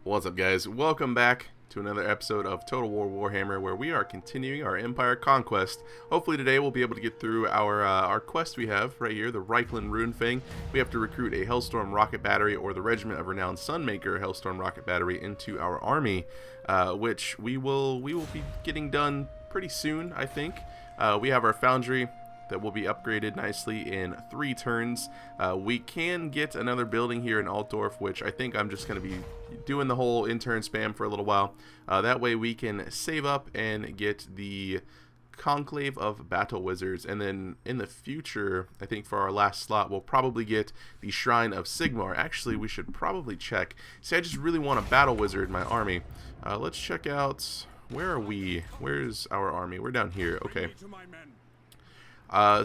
What's up, guys? Welcome back to another episode of Total War Warhammer, where we are continuing our Empire Conquest. Hopefully today we'll be able to get through our quest we have right here, the Reikland Runefang. We have to recruit a Hellstorm Rocket Battery or the Regiment of Renowned Sunmaker Hellstorm Rocket Battery into our army, which we will be getting done pretty soon, I think. We have our Foundry that will be upgraded nicely in 3 turns. We can get another building here in Altdorf, which I think I'm just going to be doing the whole intern spam for a little while. That way we can save up and get the Conclave of Battle Wizards, and then in the future, I think for our last slot, we'll probably get the Shrine of Sigmar. Actually, we should probably check. See, I just really want a Battle Wizard in my army. Let's check out, where are we? Where's our army? We're down here. Okay.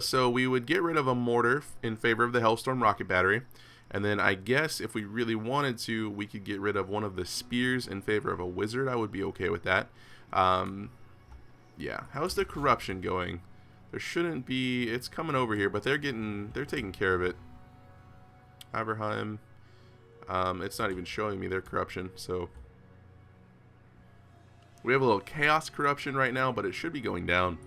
So we would get rid of a mortar in favor of the Hellstorm Rocket Battery, and then I guess if we really wanted to, we could get rid of one of the spears in favor of a wizard. I would be okay with that. Yeah, how's the corruption going? There shouldn't be, it's coming over here, but they're taking care of it. Aberheim, it's not even showing me their corruption, so we have a little chaos corruption right now, but it should be going down.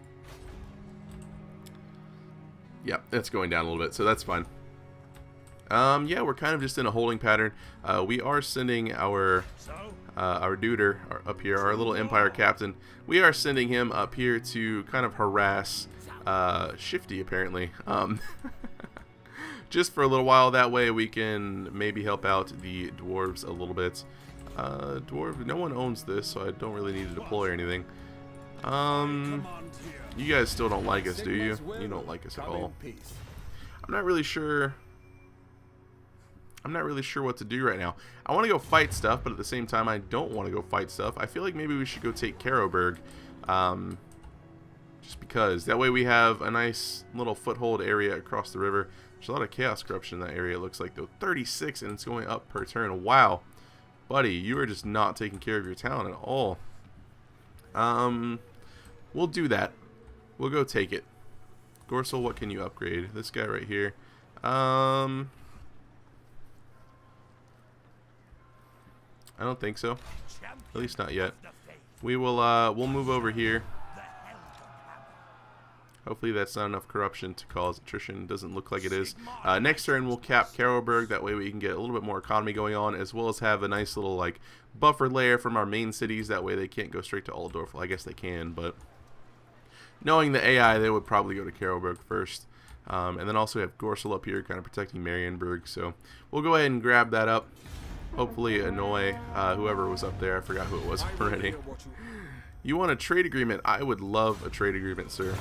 Yeah, it's going down a little bit, so that's fine. Yeah, we're kind of just in a holding pattern. We are sending our duder up here, our little Empire captain. We are sending him up here to kind of harass Shifty, apparently. Just for a little while. That way we can maybe help out the dwarves a little bit. Dwarf, no one owns this, so I don't really need to deploy or anything. You guys still don't like us, do you? You don't like us at all. I'm not really sure what to do right now. I want to go fight stuff, but at the same time I don't want to go fight stuff. I feel like maybe we should go take Caroburg, just because that way we have a nice little foothold area across the river. There's a lot of chaos corruption in that area, it looks like, though. 36, and it's going up per turn. Wow, buddy, you are just not taking care of your town at all. We'll do that. We'll go take it. Gorsel, what can you upgrade? This guy right here. I don't think so. At least not yet. We will we'll move over here. Hopefully that's not enough corruption to cause attrition. Doesn't look like it is. Next turn we'll cap Caroburg. That way we can get a little bit more economy going on, as well as have a nice little like buffer layer from our main cities. That way they can't go straight to Altdorf. Well, I guess they can, but knowing the AI, they would probably go to Caroburg first. And then also we have Gorsel up here kind of protecting Marienburg. So we'll go ahead and grab that up. Hopefully annoy whoever was up there. I forgot who it was already. You want a trade agreement? I would love a trade agreement, sir.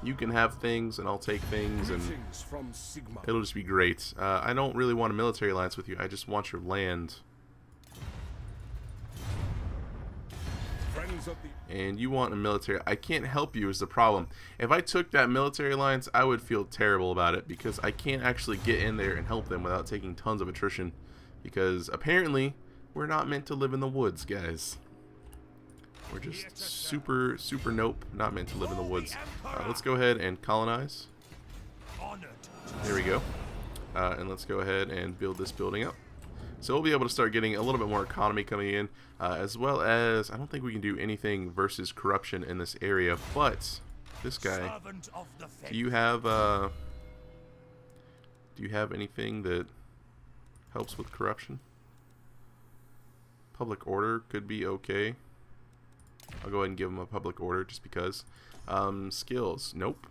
You can have things and I'll take things, and it'll just be great. I don't really want a military alliance with you. I just want your land. And you want a military. I can't help you is the problem. If I took that military alliance, I would feel terrible about it, because I can't actually get in there and help them without taking tons of attrition. Because apparently we're not meant to live in the woods, guys. We're just super nope, not meant to live in the woods. Let's go ahead and colonize. There we go. And let's go ahead and build this building up. So we'll be able to start getting a little bit more economy coming in, as well as I don't think we can do anything versus corruption in this area. But this guy, do you have anything that helps with corruption? Public order could be okay. I'll go ahead and give him a public order just because. Skills, nope.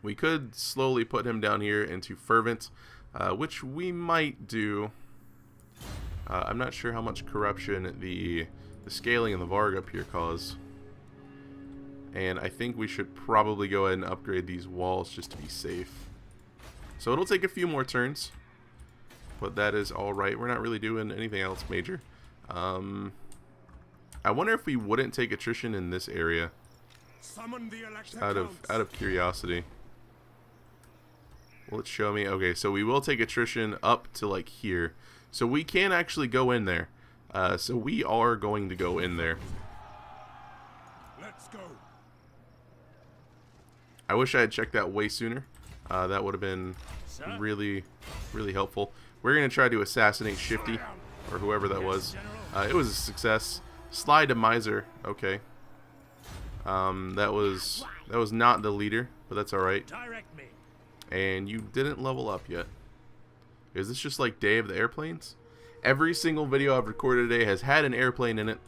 We could slowly put him down here into fervent, which we might do. I'm not sure how much corruption the scaling and the Varg up here cause. And I think we should probably go ahead and upgrade these walls just to be safe. So it'll take a few more turns, but that is alright. We're not really doing anything else major. I wonder if we wouldn't take attrition in this area. Just out of curiosity. Will it show me? Okay, so we will take attrition up to like here. So we can actually go in there. So we are going to go in there. Let's go. I wish I had checked that way sooner. That would have been really helpful. We're going to try to assassinate Shifty. or whoever that was. It was a success. Slide to Miser. Okay. That was not the leader, but that's all right. And you didn't level up yet. Is this just like Day of the Airplanes? Every single video I've recorded today has had an airplane in it,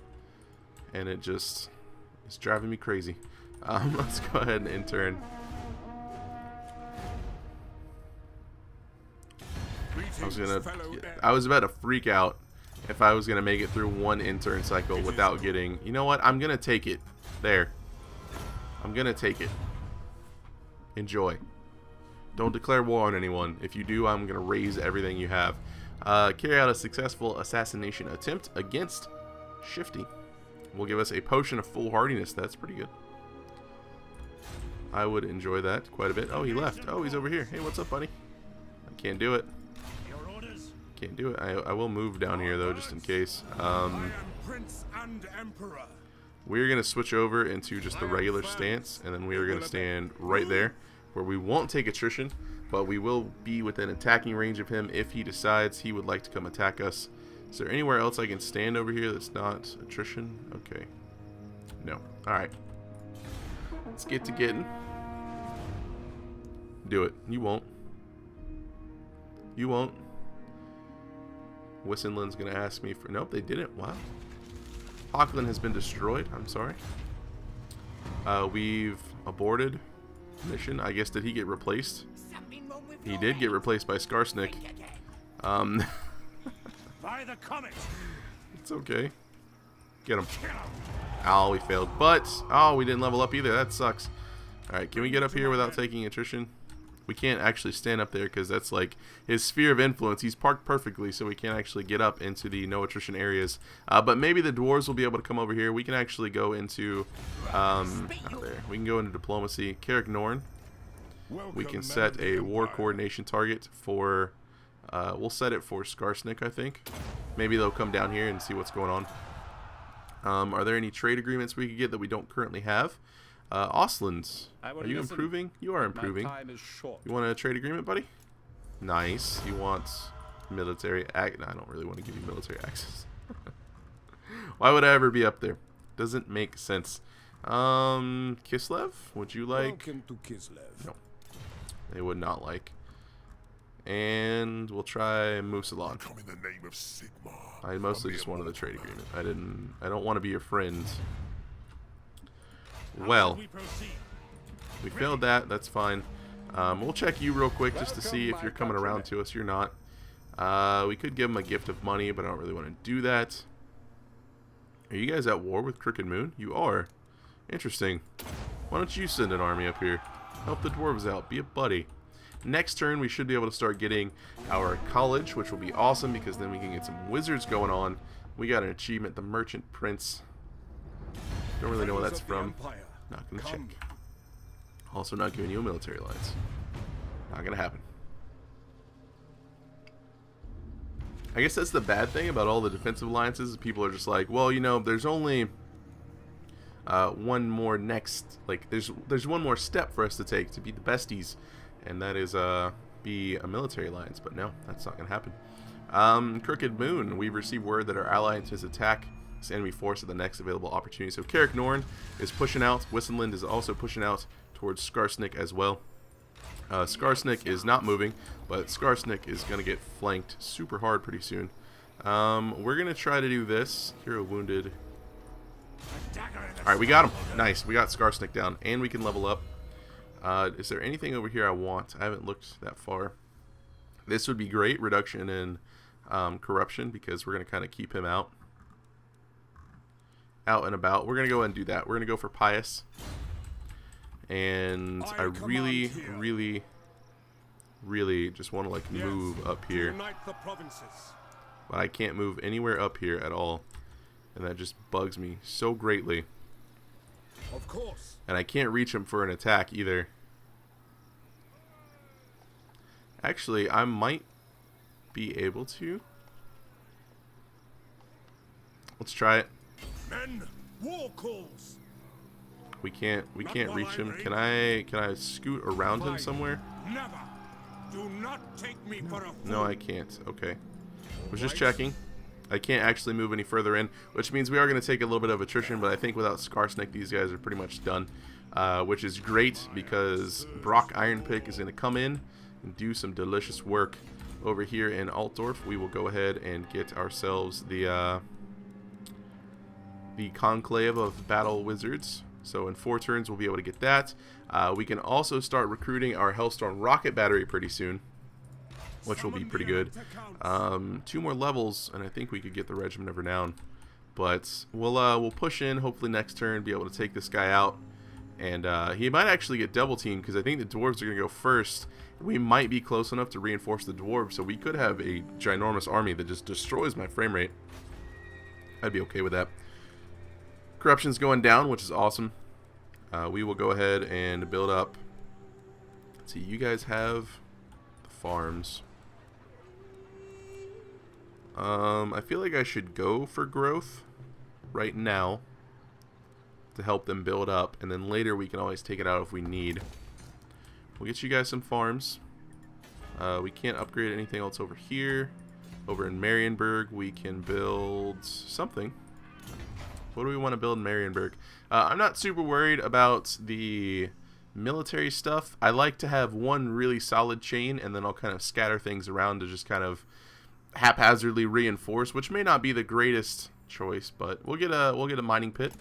and it's driving me crazy. Let's go ahead and intern. I was about to freak out if I was gonna make it through one intern cycle without getting. You know what? I'm gonna take it. There. I'm gonna take it. Enjoy. Don't declare war on anyone. If you do, I'm gonna raise everything you have. Carry out a successful assassination attempt against Shifty. Will give us a potion of foolhardiness. That's pretty good. I would enjoy that quite a bit. Oh, he left. Oh, he's over here. Hey, what's up, buddy? I can't do it. Can't do it. I will move down here though, just in case. We're gonna switch over into just the regular stance, and then we are gonna stand right there, where we won't take attrition, but we will be within attacking range of him if he decides he would like to come attack us. Is there anywhere else I can stand over here that's not attrition? Okay. No. Alright. Let's get to getting. Do it. You won't. You won't. Wissenlin's gonna ask me for... Nope, they didn't. Wow. Hawkland has been destroyed. I'm sorry. We've aborted mission. I guess, did he get replaced? He did get replaced by Skarsnik. It's okay. Get him. Oh, we failed. But, oh, we didn't level up either. That sucks. Alright, can we get up here without taking attrition? We can't actually stand up there because that's like his sphere of influence. He's parked perfectly, so we can't actually get up into the no attrition areas. But maybe the dwarves will be able to come over here. We can actually go into out there. We can go into diplomacy. Carrick Norn. We can set a war coordination target for. We'll set it for Skarsnik, I think. Maybe they'll come down here and see what's going on. Are there any trade agreements we could get that we don't currently have? Oslands, are you improving? You are improving. You want a trade agreement, buddy? Nice. You want military act? No, I don't really want to give you military access. Why would I ever be up there? Doesn't make sense. Kislev, would you like? Welcome to Kislev. No, they would not like. And we'll try Musalon. Come in the name of Sigma. I mostly just wanted the trade agreement. I don't want to be your friend. Well, we failed that. That's fine. We'll check you real quick just to see if you're coming around to us. You're not. We could give him a gift of money, but I don't really want to do that. Are you guys at war with Crooked Moon? You are. Interesting. Why don't you send an army up here? Help the dwarves out. Be a buddy. Next turn, we should be able to start getting our college, which will be awesome because then we can get some wizards going on. We got an achievement, the Merchant Prince. Don't really know what that's from. Not gonna check. Also not giving you a military alliance. Not gonna happen. I guess that's the bad thing about all the defensive alliances. People are just like, well, you know, there's only one more next, like, there's one more step for us to take to be the besties, and that is be a military alliance. But no, that's not gonna happen. Crooked Moon, we've received word that our ally intends to attack enemy force at the next available opportunity. So Carrick Norn is pushing out. Wissenland is also pushing out towards Skarsnik as well. Skarsnik is not moving, but Skarsnik is going to get flanked super hard pretty soon. We're going to try to do this. Hero wounded. Alright, we got him. Nice. We got Skarsnik down, and we can level up. Is there anything over here I want? I haven't looked that far. This would be great. Reduction in corruption, because we're going to kind of keep him out and about. We're going to go ahead and do that. We're going to go for Pious. And I really just want to like move up here. But I can't move anywhere up here at all. And that just bugs me so greatly. Of course. And I can't reach him for an attack either. Actually, I might be able to. Let's try it. Men, war calls. We can't reach him. Can I scoot around him somewhere? Never. Do not take me for a fool. No, I can't. Okay. Was just checking. I can't actually move any further in, which means we are going to take a little bit of attrition, but I think without Skarsnik, these guys are pretty much done, which is great because Brock Ironpick is going to come in and do some delicious work over here in Altdorf. We will go ahead and get ourselves the Conclave of Battle Wizards. So in 4 turns, we'll be able to get that. We can also start recruiting our Hellstorm Rocket Battery pretty soon, which will be pretty good. 2 more levels, and I think we could get the Regiment of Renown. But we'll push in, hopefully next turn, be able to take this guy out. And he might actually get double teamed, because I think the Dwarves are going to go first. We might be close enough to reinforce the Dwarves, so we could have a ginormous army that just destroys my frame rate. I'd be okay with that. Corruption's going down, which is awesome. We will go ahead and build up. Let's see, you guys have the farms. I feel like I should go for growth right now to help them build up, and then later we can always take it out if we need. We'll get you guys some farms. We can't upgrade anything else over here. Over in Marienburg, we can build something. What do we want to build in Marienburg? I'm not super worried about the military stuff. I like to have one really solid chain, and then I'll kind of scatter things around to just kind of haphazardly reinforce, which may not be the greatest choice, but we'll get a mining pit.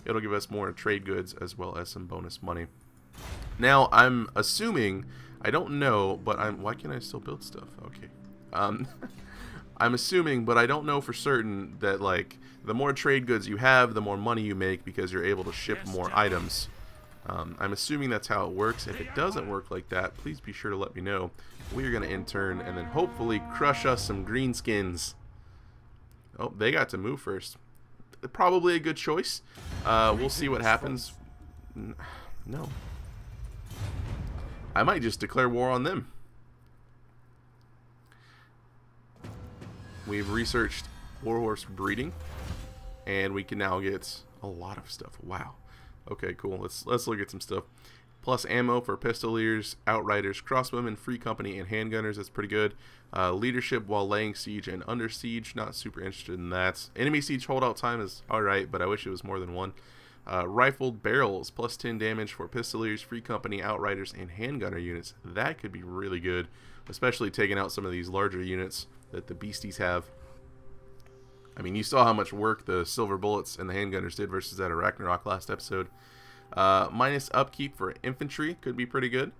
It'll give us more trade goods as well as some bonus money. Now I'm assuming, I don't know, but why can't I still build stuff? Okay. I'm assuming, but I don't know for certain, that like the more trade goods you have, the more money you make because you're able to ship more items. I'm assuming that's how it works. If it doesn't work like that, please be sure to let me know. We're going to intern and then hopefully crush us some greenskins. Oh, they got to move first. Probably a good choice. We'll see what happens. No. I might just declare war on them. We've researched warhorse breeding, and we can now get a lot of stuff. Wow. Okay, cool. Let's look at some stuff. Plus ammo for pistoliers, outriders, crossbowmen, free company, and handgunners. That's pretty good. Leadership while laying siege and under siege. Not super interested in that. Enemy siege holdout time is alright, but I wish it was more than one. Rifled barrels, plus 10 damage for pistoliers, free company, outriders, and handgunner units. That could be really good, especially taking out some of these larger units that the beasties have. I mean, you saw how much work the silver bullets and the handgunners did versus that of Ragnarok last episode. Minus upkeep for infantry could be pretty good.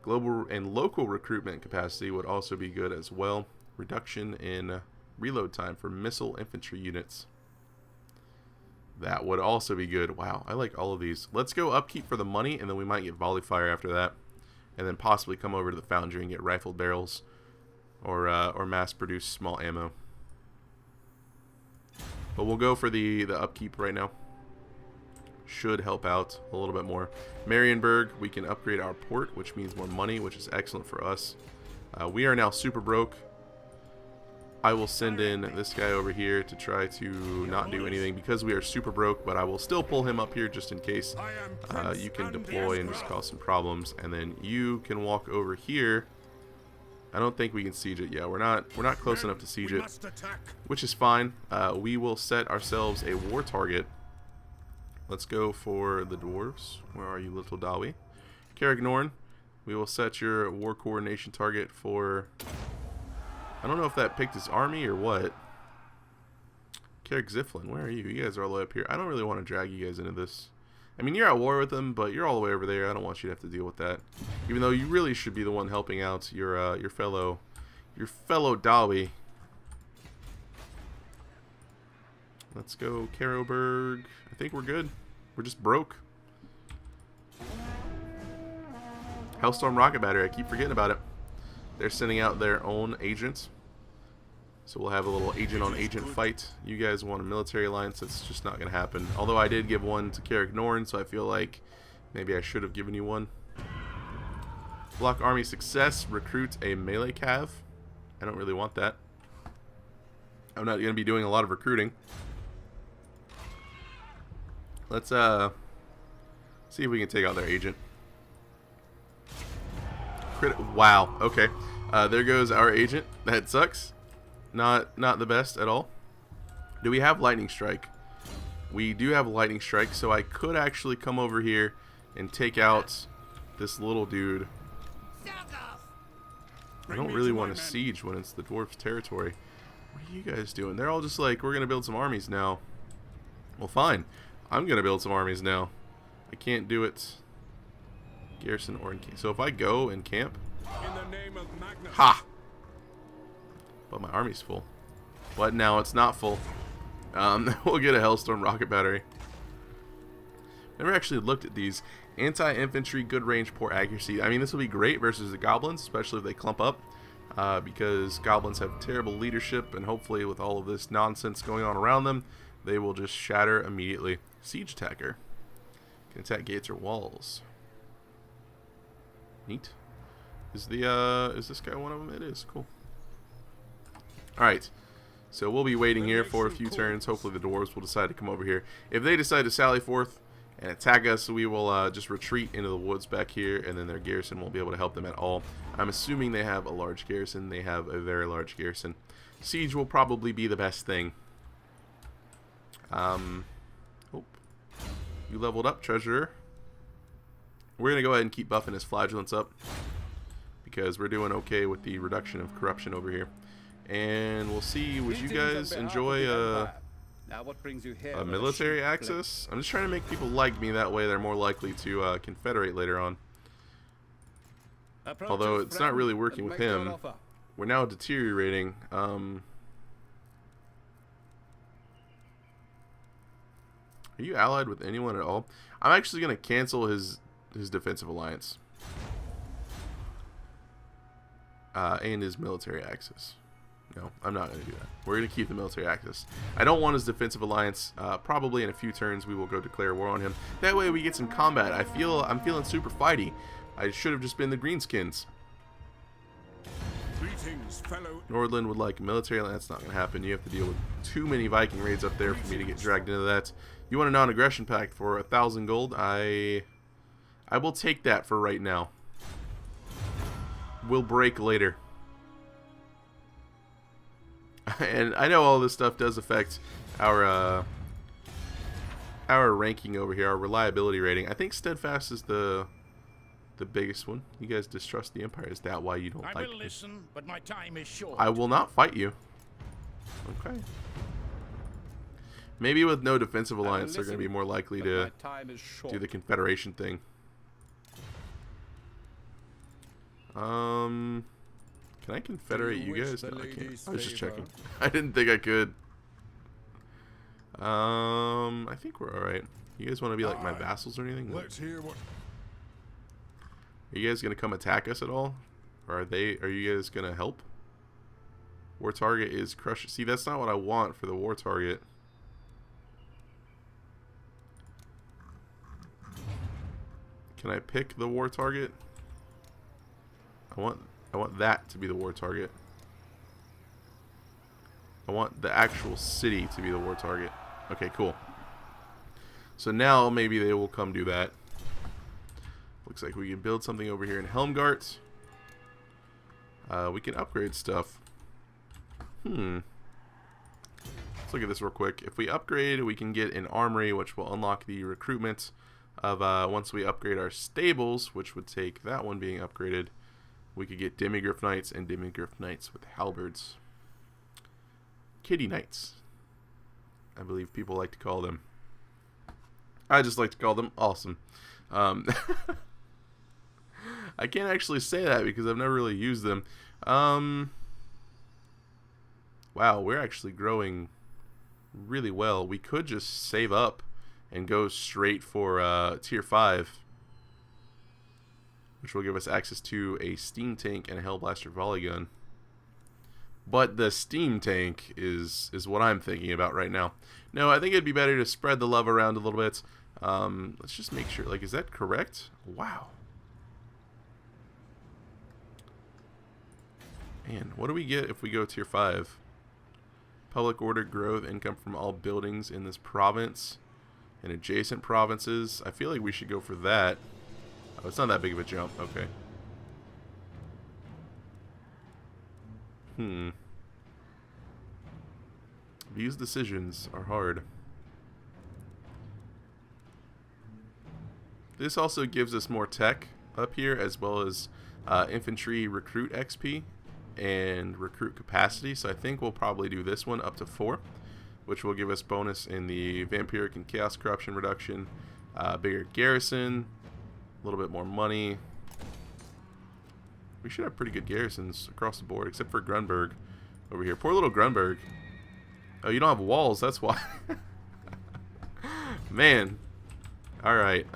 Global and local recruitment capacity would also be good as well. Reduction in reload time for missile infantry units. That would also be good. Wow, I like all of these. Let's go upkeep for the money, and then we might get volley fire after that. And then possibly come over to the foundry and get rifled barrels or mass-produce small ammo. But we'll go for the upkeep right now. Should help out a little bit more. Marienburg, we can upgrade our port, which means more money, which is excellent for us. We are now super broke. I will send in this guy over here to try to not do anything because we are super broke, but I will still pull him up here just in case you can deploy and just cause some problems. And then you can walk over here. I don't think we can siege it. Yeah, we're not close enough to siege it, which is fine. We will set ourselves a war target. Let's go for the dwarves. Where are you, little Dawi? Caragnorn, we will set your war coordination target for... I don't know if that picked his army or what. Carrick Ziflin, where are you? You guys are all the way up here. I don't really want to drag you guys into this. I mean, you're at war with them, but you're all the way over there. I don't want you to have to deal with that. Even though you really should be the one helping out your fellow Dawi. Let's go Caroburg. I think we're good. We're just broke. Hellstorm Rocket Battery. I keep forgetting about it. They're sending out their own agents. So we'll have a little agent-on-agent fight. You guys want a military alliance. That's just not going to happen. Although I did give one to Carrick Norn, so I feel like maybe I should have given you one. Block army success. Recruit a melee cav. I don't really want that. I'm not going to be doing a lot of recruiting. Let's see if we can take out their agent. Wow, okay. There goes our agent. That sucks. Not the best at all. Do we have lightning strike? We do have lightning strike, so I could actually come over here and take out this little dude. I don't really want to siege when it's the dwarf's territory. What are you guys doing? They're all just like, we're going to build some armies now. Well, fine. I'm going to build some armies now. I can't do it. Garrison or in camp. So if I go and camp. In the name of Magnus. Ha! But my army's full. But now it's not full. We'll get a Hellstorm rocket battery. Never actually looked at these. Anti-infantry, good range, poor accuracy. I mean, this will be great versus the goblins, especially if they clump up. Because goblins have terrible leadership, and hopefully with all of this nonsense going on around them, they will just shatter immediately. Siege attacker. Can attack gates or walls. Neat. Is this guy one of them? It is. Cool. Alright. So we'll be waiting here for a few turns. Hopefully the dwarves will decide to come over here. If they decide to sally forth and attack us, we will just retreat into the woods back here, and then their garrison won't be able to help them at all. I'm assuming they have a large garrison. They have a very large garrison. Siege will probably be the best thing. Oh, you leveled up, treasurer. We're going to go ahead and keep buffing his flagellants up, because we're doing okay with the reduction of corruption over here. And we'll see, would you guys enjoy now, what brings you here a military access? I'm just trying to make people like me, that way they're more likely to confederate later on. Although it's not really working with him. We're now deteriorating. Are you allied with anyone at all? I'm actually going to cancel his defensive alliance. And his military access. No, I'm not going to do that. We're going to keep the military access. I don't want his defensive alliance. Probably in a few turns we will go declare war on him. That way we get some combat. I'm feeling super fighty. I should have just been the greenskins. Greetings, fellow. Nordland would like a military. That's not going to happen. You have to deal with too many Viking raids up there for me to get dragged into that. You want a non-aggression pact for 1,000 gold? I will take that for right now. We'll break later. And I know all this stuff does affect our ranking over here, our reliability rating. I think steadfast is the biggest one. You guys distrust the Empire. Is that why you don't like me? I will listen, but my time is short. I will not fight you. Okay. Maybe with no defensive alliance, they're going to be more likely to do the Confederation thing. Can I confederate you guys? No, I can't. I was just checking. I didn't think I could. I think we're alright. You guys want to be like my vassals or anything? Let's hear what. Are you guys gonna come attack us at all? Or are you guys gonna help? War target is crush. See, that's not what I want for the war target. Can I pick the war target? I want that to be the war target. I want the actual city to be the war target. Okay, cool. So now maybe they will come do that. Looks like we can build something over here in Helmgart. We can upgrade stuff. Let's look at this real quick. If we upgrade, we can get an armory, which will unlock the recruitment of once we upgrade our stables, which would take that one being upgraded. We could get Demigryph Knights and Demigryph Knights with halberds. Kitty Knights, I believe people like to call them. I just like to call them awesome. I can't actually say that because I've never really used them. Wow, we're actually growing really well. We could just save up and go straight for tier 5. Which will give us access to a steam tank and a Hellblaster volley gun. But the steam tank is what I'm thinking about right now. No, I think it'd be better to spread the love around a little bit. Let's just make sure. Like, is that correct? Wow. Man, what do we get if we go tier 5? Public order, growth, income from all buildings in this province and adjacent provinces. I feel like we should go for that. Oh, it's not that big of a jump. Okay. These decisions are hard. This also gives us more tech up here, as well as infantry recruit XP and recruit capacity. So I think we'll probably do this one up to 4, which will give us bonus in the vampiric and chaos corruption reduction, bigger garrison, a little bit more money. We should have pretty good garrisons across the board, except for Grunberg over here. Poor little Grunberg. Oh, you don't have walls, that's why. Man. Alright,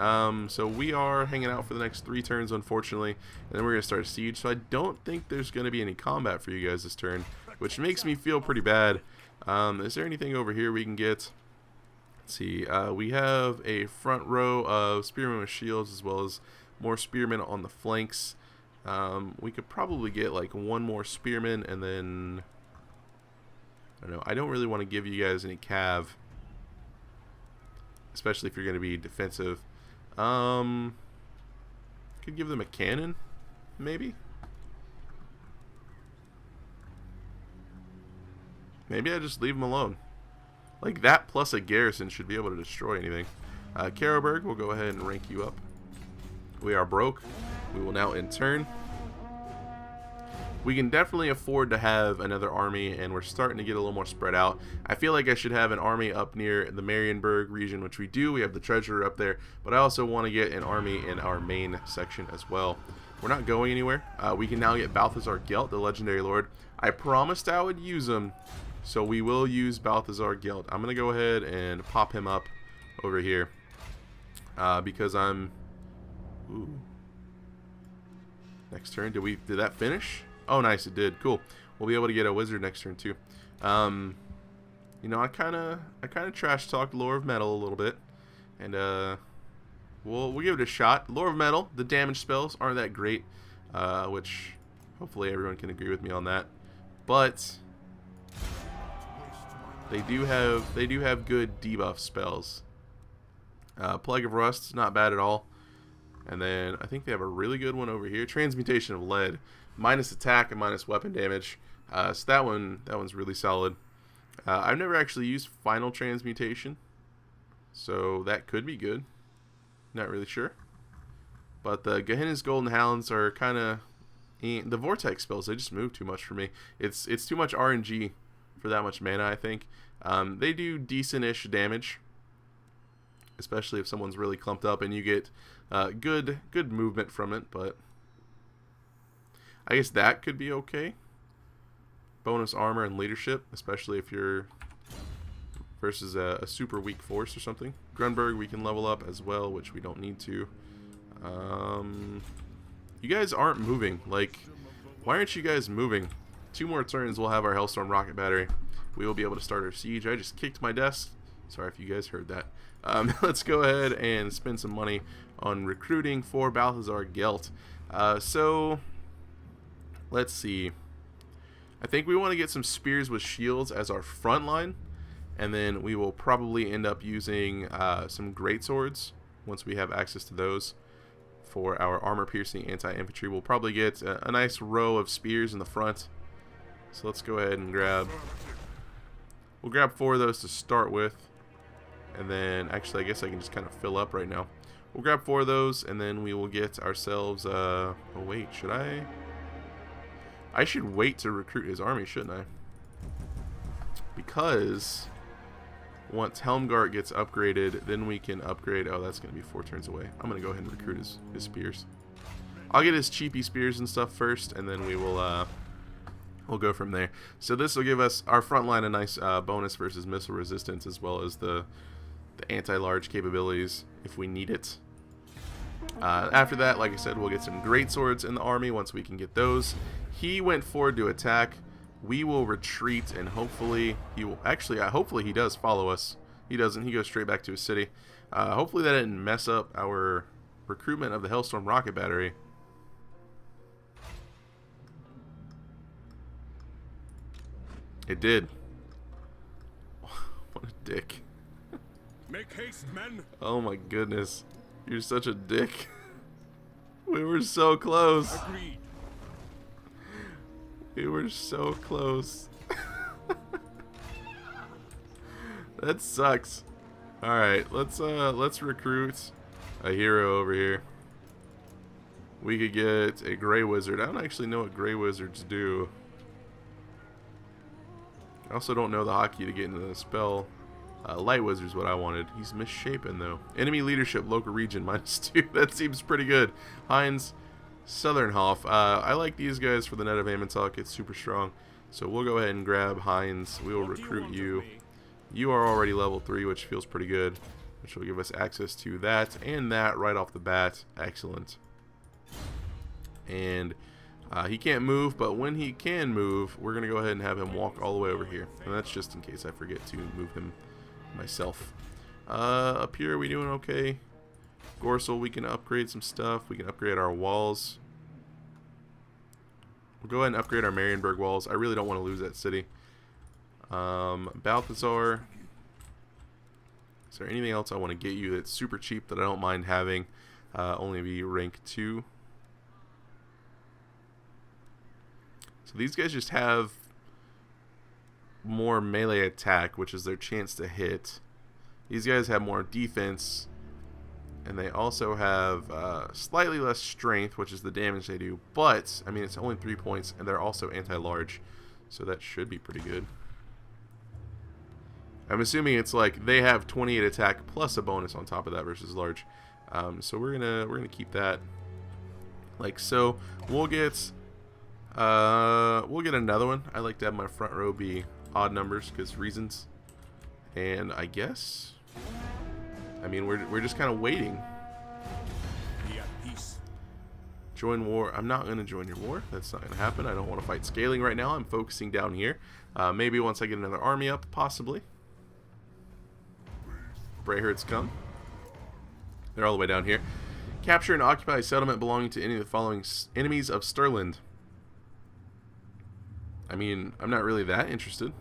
so we are hanging out for the next 3 turns, unfortunately, and then we're going to start a siege. So I don't think there's going to be any combat for you guys this turn, which makes me feel pretty bad. Is there anything over here we can get? Let's see, we have a front row of spearmen with shields, as well as more spearmen on the flanks. We could probably get like 1 more spearman, and then, I don't know, I don't really want to give you guys any cav, especially if you're going to be defensive. Could give them a cannon, maybe? Maybe I just leave them alone. Like that plus a garrison should be able to destroy anything. Karoberg, we'll go ahead and rank you up. We are broke. We will now in turn. We can definitely afford to have another army, and we're starting to get a little more spread out. I feel like I should have an army up near the Marienburg region, which we do. We have the treasurer up there, but I also want to get an army in our main section as well. We're not going anywhere. We can now get Balthazar Gelt, the legendary lord. I promised I would use him, so we will use Balthazar Gelt. I'm going to go ahead and pop him up over here because I'm... Ooh. Next turn, did that finish? Oh, nice, it did. Cool. We'll be able to get a wizard next turn too. You know, I kind of trash talked Lore of Metal a little bit, and we'll give it a shot. Lore of Metal, the damage spells aren't that great, which hopefully everyone can agree with me on that. But they do have good debuff spells. Plague of Rust, not bad at all. And then I think they have a really good one over here. Transmutation of Lead. Minus attack and minus weapon damage. So that one's really solid. I've never actually used Final Transmutation, so that could be good. Not really sure. But the Gehenna's Golden Hounds are kind of... The Vortex spells, they just move too much for me. It's too much RNG for that much mana, I think. They do decent-ish damage, especially if someone's really clumped up, and you get good movement from it, but I guess that could be okay. Bonus armor and leadership, especially if you're versus a super weak force or something. Grunberg we can level up as well, which we don't need to. You guys aren't moving. Like, why aren't you guys moving? 2 more turns, we'll have our Hellstorm rocket battery. We will be able to start our siege. I just kicked my desk. Sorry if you guys heard that. Let's go ahead and spend some money on recruiting for Balthazar Gelt. So, let's see. I think we want to get some spears with shields as our front line, and then we will probably end up using some greatswords once we have access to those for our armor-piercing anti-infantry. We'll probably get a nice row of spears in the front. So let's go ahead and we'll grab 4 of those to start with. And then, actually, I guess I can just kind of fill up right now. We'll grab 4 of those, and then we will get ourselves, oh wait, should I? I should wait to recruit his army, shouldn't I? Because once Helmgart gets upgraded, then we can upgrade. Oh, that's going to be 4 turns away. I'm going to go ahead and recruit his spears. I'll get his cheapy spears and stuff first, and then we'll go from there. So this will give us our front line a nice bonus versus missile resistance, as well as the anti-large capabilities if we need it. After that, like I said, we'll get some greatswords in the army once we can get those. He went forward to attack. We will retreat, and hopefully he will... Actually, hopefully he does follow us. He doesn't. He goes straight back to his city. Hopefully that didn't mess up our recruitment of the Hellstorm rocket battery. It did. What a dick. Make haste, men. Oh my goodness. You're such a dick. We were so close. Agreed. We were so close. That sucks. Alright, let's recruit a hero over here. We could get a Grey Wizard. I don't actually know what Grey Wizards do. I also don't know the hotkey to get into the spell. Light Wizard's what I wanted. He's misshapen though. Enemy leadership, local region, -2. That seems pretty good. Heinz, Southernhof. I like these guys for the Net of Amantalk. It's super strong. So we'll go ahead and grab Heinz. We will recruit you. You are already level 3, which feels pretty good. Which will give us access to that and that right off the bat. Excellent. And he can't move, but when he can move, we're going to go ahead and have him walk all the way over here. And that's just in case I forget to move him myself. Up here, we doing okay? Gorsel, we can upgrade some stuff. We can upgrade our walls. We'll go ahead and upgrade our Marienburg walls. I really don't want to lose that city. Balthazar. Is there anything else I want to get you that's super cheap that I don't mind having? Only be rank 2. So these guys just have more melee attack, which is their chance to hit. These guys have more defense, and they also have slightly less strength, which is the damage they do. But, I mean, it's only 3 points, and they're also anti-large, so that should be pretty good. I'm assuming it's like they have 28 attack plus a bonus on top of that versus large. So we're gonna keep that like so. We'll get another one. I like to have my front row be odd numbers because reasons. And I guess, I mean, we're just kind of waiting. Join war. I'm not going to join your war. That's not going to happen. I don't want to fight scaling right now. I'm focusing down here. Maybe once I get another army up, possibly. Brayherds come. They're all the way down here. Capture and occupy a settlement belonging to any of the following enemies of Stirland. I mean, I'm not really that interested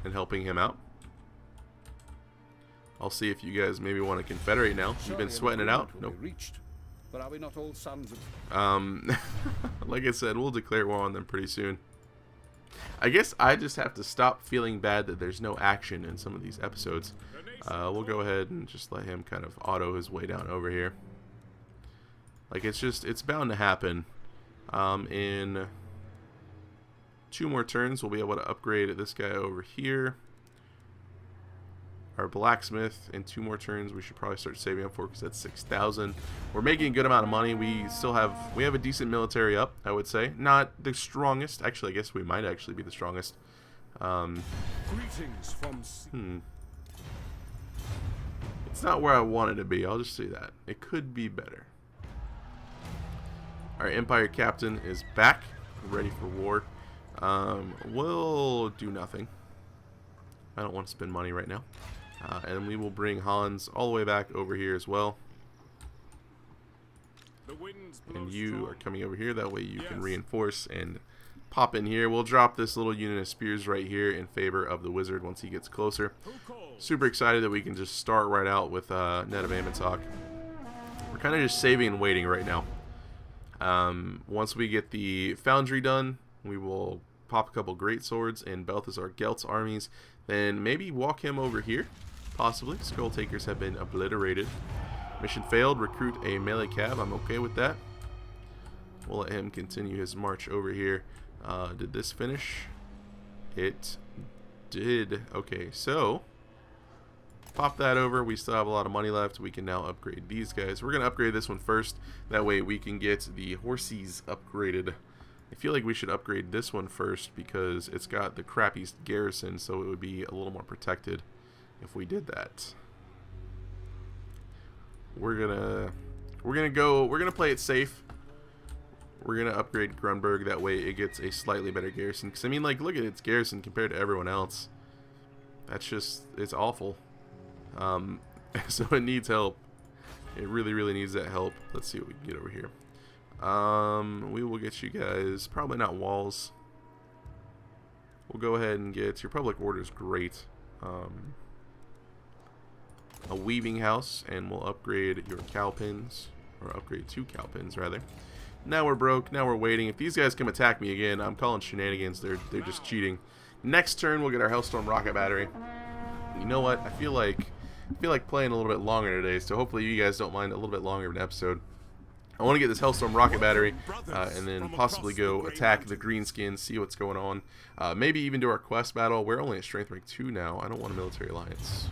in helping him out. I'll see if you guys maybe want to confederate now. You've been sweating it out? Nope. But are we not all sons of... Like I said, we'll declare war on them pretty soon. I guess I just have to stop feeling bad that there's no action in some of these episodes. We'll go ahead and just let him kind of auto his way down over here. Like, it's bound to happen. In 2 more turns, we'll be able to upgrade this guy over here. Our blacksmith in 2 more turns we should probably start saving up for, because that's 6,000. We're making a good amount of money. We have a decent military up, I would say. Not the strongest. Actually, I guess we might actually be the strongest. Greetings from It's not where I wanted to be. I'll just say that. It could be better. Our Empire Captain is back, ready for war. We'll do nothing. I don't want to spend money right now. And we will bring Hans all the way back over here as well. And you are coming over here. That way you can reinforce and pop in here. We'll drop this little unit of spears right here in favor of the wizard once he gets closer. Super excited that we can just start right out with Net of Amantalk. We're kind of just saving and waiting right now. Once we get the foundry done, we will pop a couple great swords in Balthazar Gelt's armies. Then maybe walk him over here. Possibly. Skull Takers have been obliterated. Mission failed. Recruit a melee cab. I'm okay with that. We'll let him continue his march over here. Did this finish? It did. Okay, so pop that over. We still have a lot of money left. We can now upgrade these guys. We're going to upgrade this one first. That way we can get the horses upgraded. I feel like we should upgrade this one first because it's got the crappiest garrison, so it would be a little more protected if we did that. We're gonna play it safe. We're gonna upgrade Grunberg, that way it gets a slightly better garrison. Because I mean, like, look at its garrison compared to everyone else. That's just, it's awful. So it needs help. It really needs that help. Let's see what we can get over here. We will get you guys, probably not walls. We'll go ahead and get your public orders. Great. A weaving house, and we'll upgrade your cow pins, or upgrade 2 cow pins rather. Now we're broke. Now we're waiting. If these guys come attack me again, I'm calling shenanigans. They're just cheating. Next turn we'll get our Hellstorm rocket battery. you know what? I feel like playing a little bit longer today, so hopefully you guys don't mind a little bit longer of an episode. I want to get this Hellstorm rocket battery, and then possibly go attack the greenskins, see what's going on. Maybe even do our quest battle. We're only at strength rank 2 now. I don't want a military alliance.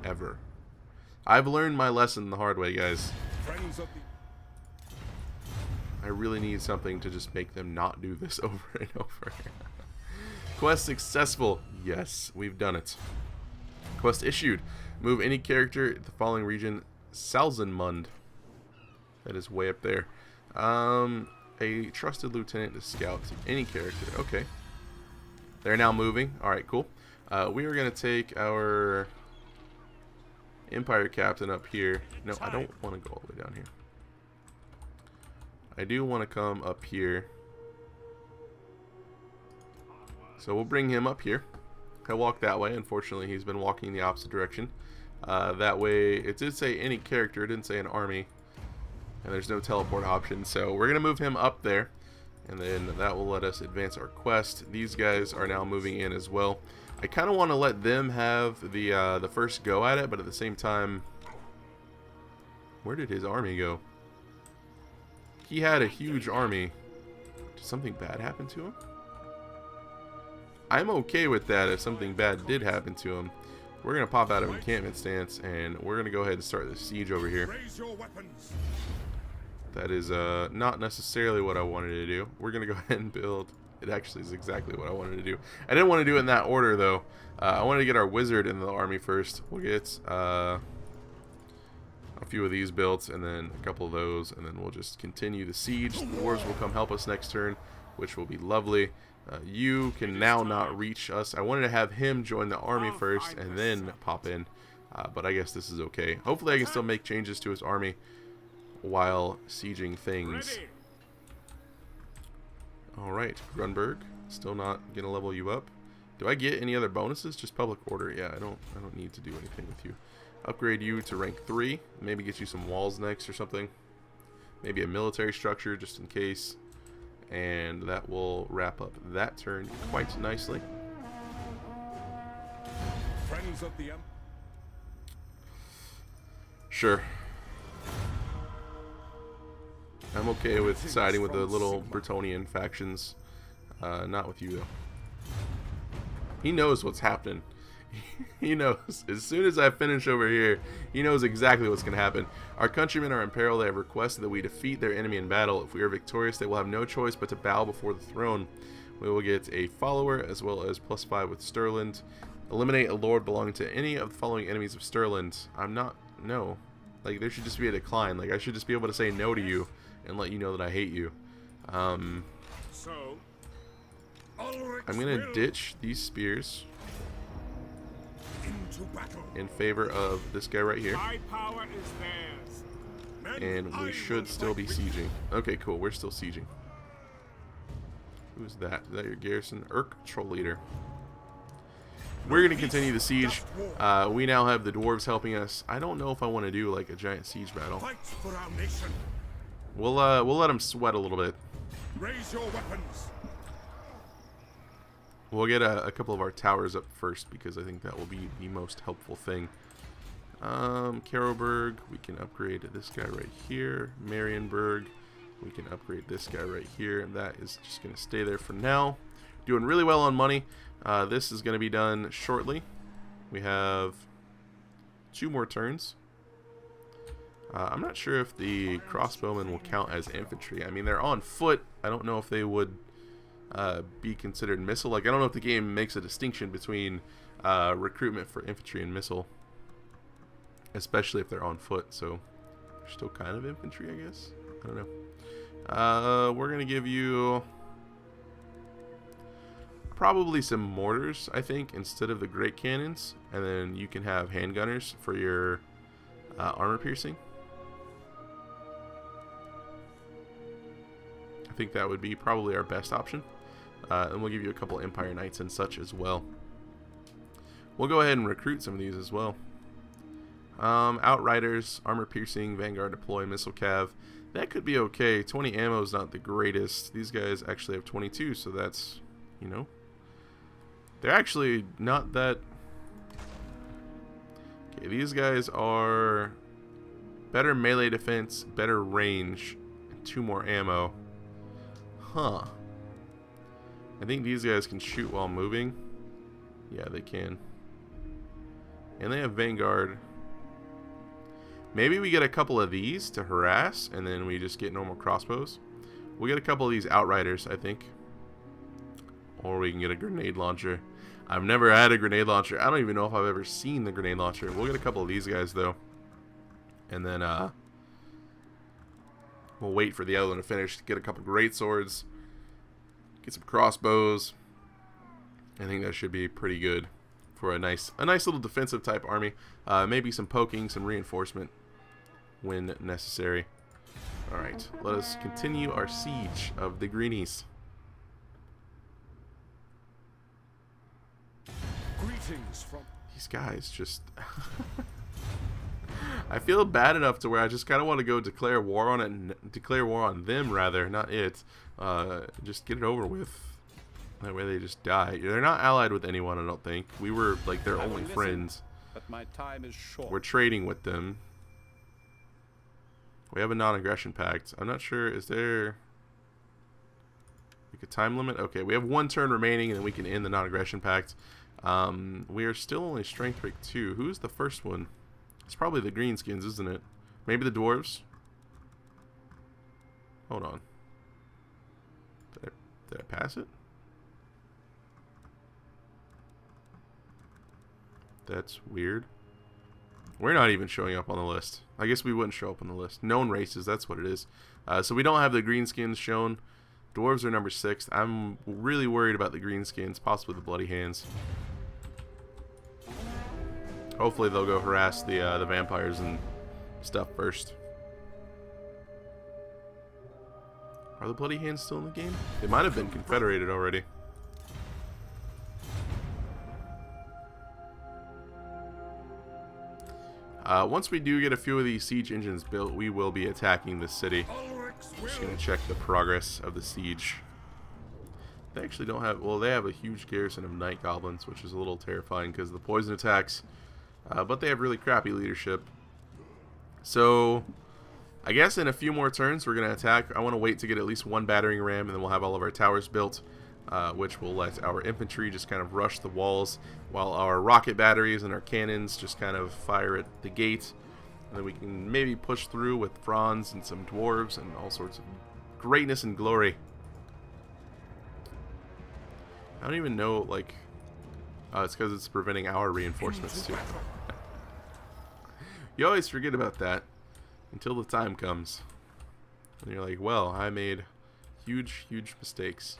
Ever. I've learned my lesson the hard way, guys. I really need something to just make them not do this over and over. Quest successful. Yes, we've done it. Quest issued. Move any character to the following region. Salzenmund. That is way up there. A trusted lieutenant to scout to any character. Okay. They're now moving. Alright, cool. We are going to take our Empire captain up here. No, I don't want to go all the way down here. I do want to come up here. So we'll bring him up here. He'll walk that way. Unfortunately, he's been walking the opposite direction. That way, it did say any character. It didn't say an army. And there's no teleport option. So we're going to move him up there. And then that will let us advance our quest. These guys are now moving in as well. I kind of want to let them have the first go at it. But at the same time, where did his army go? He had a huge army. Did something bad happen to him? I'm okay with that if something bad did happen to him. We're going to pop out of encampment stance, and we're going to go ahead and start the siege over here. That is not necessarily what I wanted to do. We're going to go ahead and build. It actually is exactly what I wanted to do. I didn't want to do it in that order, though. I wanted to get our wizard into the army first. We'll get a few of these built, and then a couple of those, and then we'll just continue the siege. The dwarves will come help us next turn, which will be lovely. You can now not reach us. I wanted to have him join the army first and then pop in, but I guess this is okay. Hopefully I can still make changes to his army while sieging things. Alright, Grunberg, still not gonna level you up. Do I get any other bonuses? Just public order. Yeah, I don't need to do anything with you. Upgrade you to rank 3. Maybe get you some walls next or something. Maybe a military structure just in case. And that will wrap up that turn quite nicely. Friends of the Sure. I'm okay with siding with the little Bretonnian factions. Not with you, though. He knows what's happening. He knows. As soon as I finish over here, he knows exactly what's going to happen. Our countrymen are in peril. They have requested that we defeat their enemy in battle. If we are victorious, they will have no choice but to bow before the throne. We will get a follower as well as +5 with Stirland. Eliminate a lord belonging to any of the following enemies of Stirland. I'm not... No. Like, there should just be a decline. Like, I should just be able to say no to you and let you know that I hate you. I'm going to ditch these spears in favor of this guy right here. And we should still be sieging. Okay, cool. We're still sieging. Who's that? Is that your garrison? Troll leader. We're going to continue the siege. We now have the dwarves helping us. I don't know if I want to do like a giant siege battle. We'll let them sweat a little bit. Raise your weapons. We'll get a couple of our towers up first because I think that will be the most helpful thing. Karlberg, we can upgrade this guy right here. Marienburg, we can upgrade this guy right here. And that is just going to stay there for now. Doing really well on money. This is going to be done shortly. We have 2 more turns. I'm not sure if the crossbowmen will count as infantry. I mean, they're on foot. I don't know if they would be considered missile. Like, I don't know if the game makes a distinction between recruitment for infantry and missile, especially if they're on foot. So they're still kind of infantry, I guess. I don't know. We're gonna give you probably some mortars, I think, instead of the great cannons, and then you can have handgunners for your armor piercing. I think that would be probably our best option. And we'll give you a couple Empire Knights and such as well. We'll go ahead and recruit some of these as well. Outriders, armor piercing, vanguard deploy, missile cav. That could be okay. 20 ammo is not the greatest. These guys actually have 22, so that's, you know, they're actually not that these guys are better melee defense, better range, and 2 more ammo. Huh. I think these guys can shoot while moving. Yeah, they can. And they have Vanguard. Maybe we get a couple of these to harass, and then we just get normal crossbows. We'll get a couple of these Outriders, I think. Or we can get a grenade launcher. I've never had a grenade launcher. I don't even know if I've ever seen the grenade launcher. We'll get a couple of these guys, though. And then, we'll wait for the other one to finish. Get a couple great swords. Get some crossbows. I think that should be pretty good for a nice little defensive type army. Maybe some poking, some reinforcement when necessary. Alright, let us continue our siege of the Greenies. Greetings from These guys just... I feel bad enough to where I just kind of want to go declare war on it, declare war on them rather, not it. Just get it over with. That way they just die. They're not allied with anyone, I don't think. We were like their only friends. But my time is short. We're trading with them. We have a non-aggression pact. I'm not sure, is there like a time limit? Okay, we have 1 turn remaining and then we can end the non-aggression pact. We are still only strength break 2. Who's the first one? It's probably the greenskins, isn't it? Maybe the dwarves? Hold on. Did I pass it? That's weird. We're not even showing up on the list. I guess we wouldn't show up on the list. Known races, that's what it is. So we don't have the greenskins shown. Dwarves are number 6. I'm really worried about the greenskins, possibly the bloody hands. Hopefully they'll go harass the vampires and stuff first. Are the bloody hands still in the game? They might have been confederated already. Once we do get a few of these siege engines built, we will be attacking the city. Just gonna check the progress of the siege. They actually don't have, well, they have a huge garrison of night goblins, which is a little terrifying because of the poison attacks. But they have really crappy leadership. So, I guess in a few more turns we're gonna attack. I want to wait to get at least 1 battering ram, and then we'll have all of our towers built. Which will let our infantry just kind of rush the walls while our rocket batteries and our cannons just kind of fire at the gate. And then we can maybe push through with Franz and some dwarves and all sorts of greatness and glory. I don't even know, like... it's because it's preventing our reinforcements too. You always forget about that until the time comes. And you're like, well, I made huge mistakes.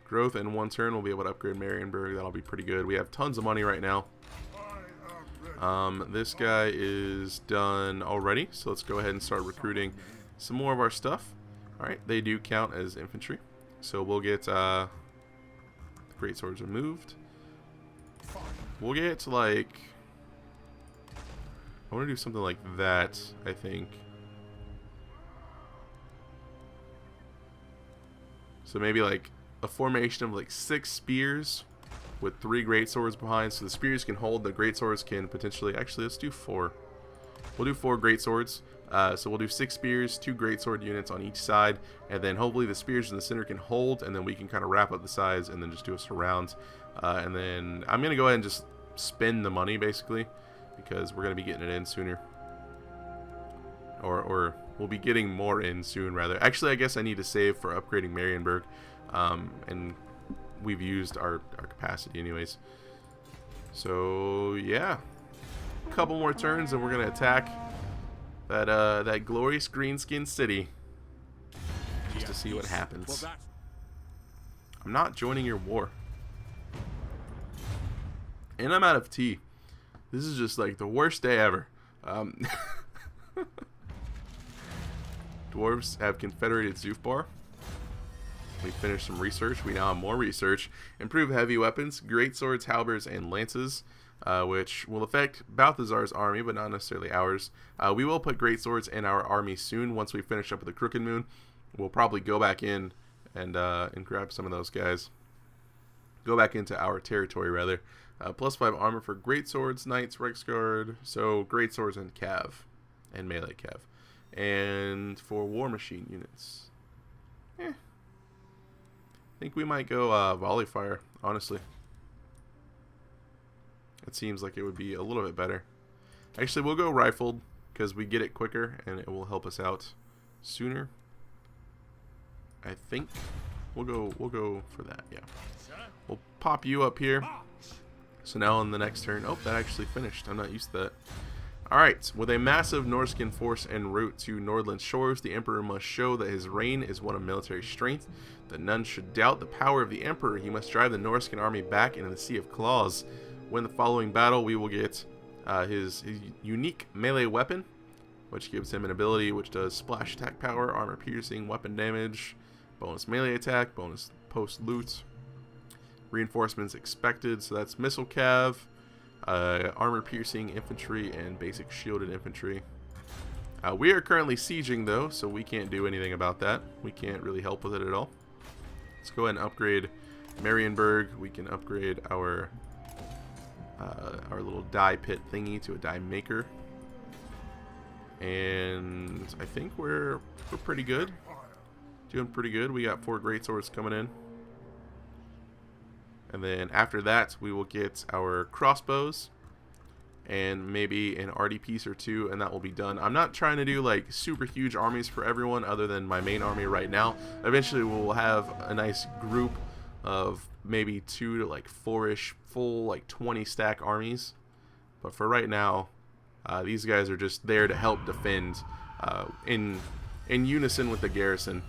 Growth in 1 turn, we'll be able to upgrade Marienburg. That'll be pretty good. We have tons of money right now. This guy is done already, so let's go ahead and start recruiting some more of our stuff. Alright, they do count as infantry. So we'll get the great swords removed. We'll get like... I want to do something like that, I think. So maybe like a formation of like 6 spears with 3 great swords behind, so the spears can hold, the great swords can potentially, actually let's do 4. We'll do 4 great swords. So we'll do 6 spears, 2 great sword units on each side, and then hopefully the spears in the center can hold, and then we can kind of wrap up the sides and then just do a surround. And then I'm gonna go ahead and just spend the money basically, because we're gonna be getting it in sooner, or we'll be getting more in soon rather. Actually, I guess I need to save for upgrading Marienburg. And we've used our capacity anyways. So yeah, a couple more turns and we're gonna attack that glorious greenskin city just to see what happens. I'm not joining your war, and I'm out of tea. This is just like the worst day ever. Dwarves have confederated Zufbar. We finished some research. We now have more research. Improve heavy weapons, great swords, halberds, and lances, which will affect Balthazar's army, but not necessarily ours. We will put great swords in our army soon. Once we finish up with the Crooked Moon, we'll probably go back in and grab some of those guys. Go back into our territory, rather. +5 armor for greatswords, knights, Reiksguard. So greatswords and cav, and melee cav. And for war machine units, I think we might go volley fire, honestly. It seems like it would be a little bit better. Actually, we'll go rifled because we get it quicker and it will help us out sooner. I think we'll go for that. Yeah, we'll pop you up here. So now on the next turn, oh, that actually finished. I'm not used to that. Alright, with a massive Norscan force en route to Nordland's shores, the Emperor must show that his reign is one of military strength, that none should doubt the power of the Emperor. He must drive the Norscan army back into the Sea of Claws. Win the following battle, we will get his unique melee weapon, which gives him an ability which does splash attack power, armor piercing, weapon damage, bonus melee attack, bonus post loot, reinforcements expected, so that's missile cav, armor piercing infantry, and basic shielded infantry. We are currently sieging though, so we can't do anything about that. We can't really help with it at all. Let's go ahead and upgrade Marienburg. We can upgrade our little die pit thingy to a die maker, and I think we're pretty good, doing pretty good. We got 4 greatswords coming in. And then after that, we will get our crossbows and maybe an arty piece or 2, and that will be done. I'm not trying to do like super huge armies for everyone other than my main army right now. Eventually, we'll have a nice group of maybe 2 to like 4-ish full like 20 stack armies. But for right now, these guys are just there to help defend in unison with the garrison.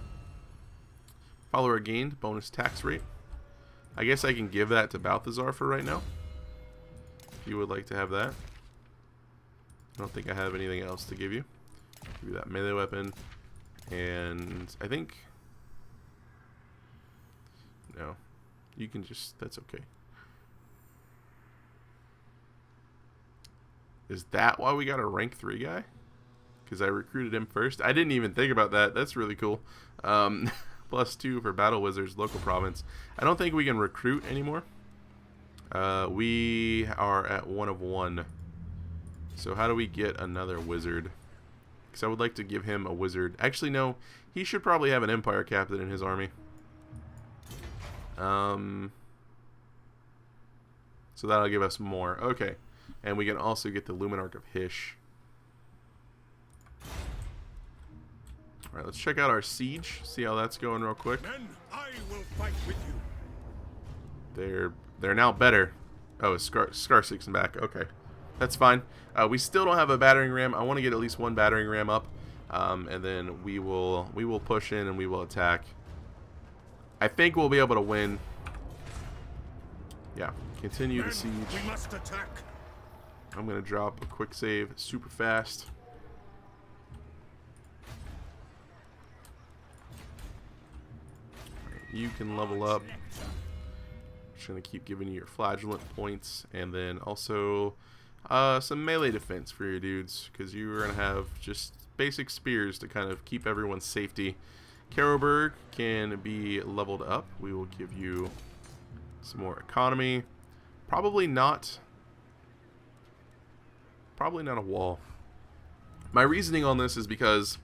Follower gained bonus tax rate. I guess I can give that to Balthazar for right now, if you would like to have that. I don't think I have anything else to give you. Give you that melee weapon, and I think, no, you can just, that's okay. Is that why we got a rank 3 guy? Because I recruited him first? I didn't even think about that. That's really cool. +2 for Battle Wizards, local province. I don't think we can recruit anymore. We are at 1 of 1. So how do we get another wizard? Because I would like to give him a wizard. Actually, no. He should probably have an Empire captain in his army. So that'll give us more. Okay. And we can also get the Luminarch of Hysh. Alright, let's check out our siege, see how that's going real quick. Men, I will fight with you. They're now better. Oh, Skarsgård's back. Okay, that's fine. We still don't have a battering ram. I want to get at least 1 battering ram up, and then we will push in and we will attack. I think we'll be able to win. Yeah, continue the siege. We must attack. I'm gonna drop a quick save super fast. You can level up. Just gonna keep giving you your flagellant points, and then also some melee defense for your dudes, because you're gonna have just basic spears to kind of keep everyone's safety. Karoberg can be leveled up. We will give you some more economy. Probably not a wall. My reasoning on this is because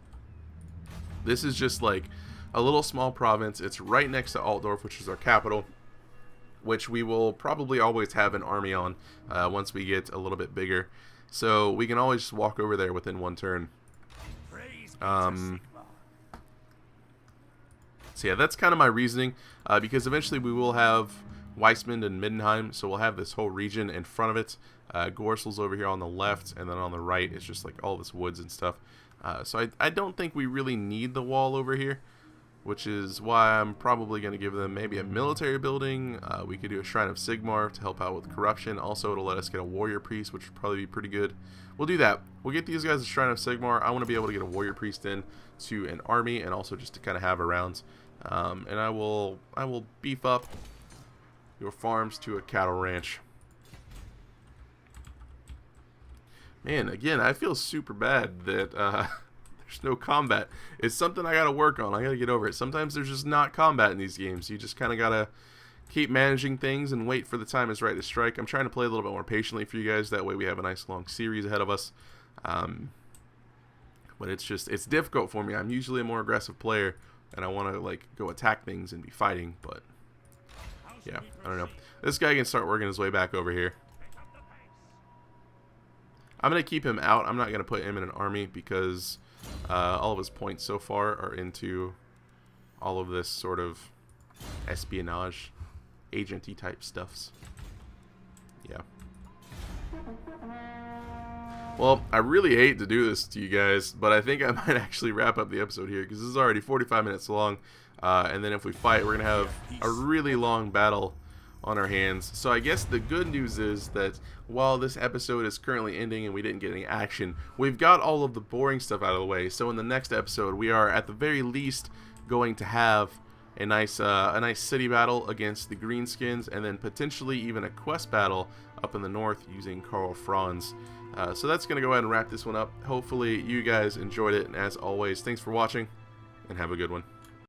this is just like a little small province. It's right next to Altdorf, which is our capital, which we will probably always have an army on once we get a little bit bigger. So we can always just walk over there within 1 turn. So yeah, that's kind of my reasoning, because eventually we will have Weissmund and Middenheim, so we'll have this whole region in front of it. Gorsel's over here on the left, and then on the right it's just like all this woods and stuff. So I don't think we really need the wall over here, which is why I'm probably going to give them maybe a military building. We could do a Shrine of Sigmar to help out with corruption. Also, it'll let us get a warrior priest, which would probably be pretty good. We'll do that. We'll get these guys a Shrine of Sigmar. I want to be able to get a warrior priest in to an army, and also just to kind of have around. And I will beef up your farms to a cattle ranch. Man, again, I feel super bad that there's no combat. It's something I gotta work on. I gotta get over it. Sometimes there's just not combat in these games. You just kind of keep managing things and wait for the time is right to strike. I'm trying to play a little bit more patiently for you guys. That way we have a nice long series ahead of us. But it's difficult for me. I'm usually a more aggressive player, and I want to like go attack things and be fighting. But yeah, I don't know. This guy can start working his way back over here. I'm going to keep him out. I'm not going to put him in an army because all of his points so far are into all of this sort of espionage, agenty type stuffs. Yeah. Well, I really hate to do this to you guys, but I think I might actually wrap up the episode here because this is already 45 minutes long. And then if we fight, we're going to have a really long battle on our hands. So I guess the good news is that while this episode is currently ending and we didn't get any action, we've got all of the boring stuff out of the way. So in the next episode, we are at the very least going to have a nice city battle against the Greenskins, and then potentially even a quest battle up in the north using Karl Franz. So that's going to go ahead and wrap this one up. Hopefully you guys enjoyed it, and as always, thanks for watching, and have a good one.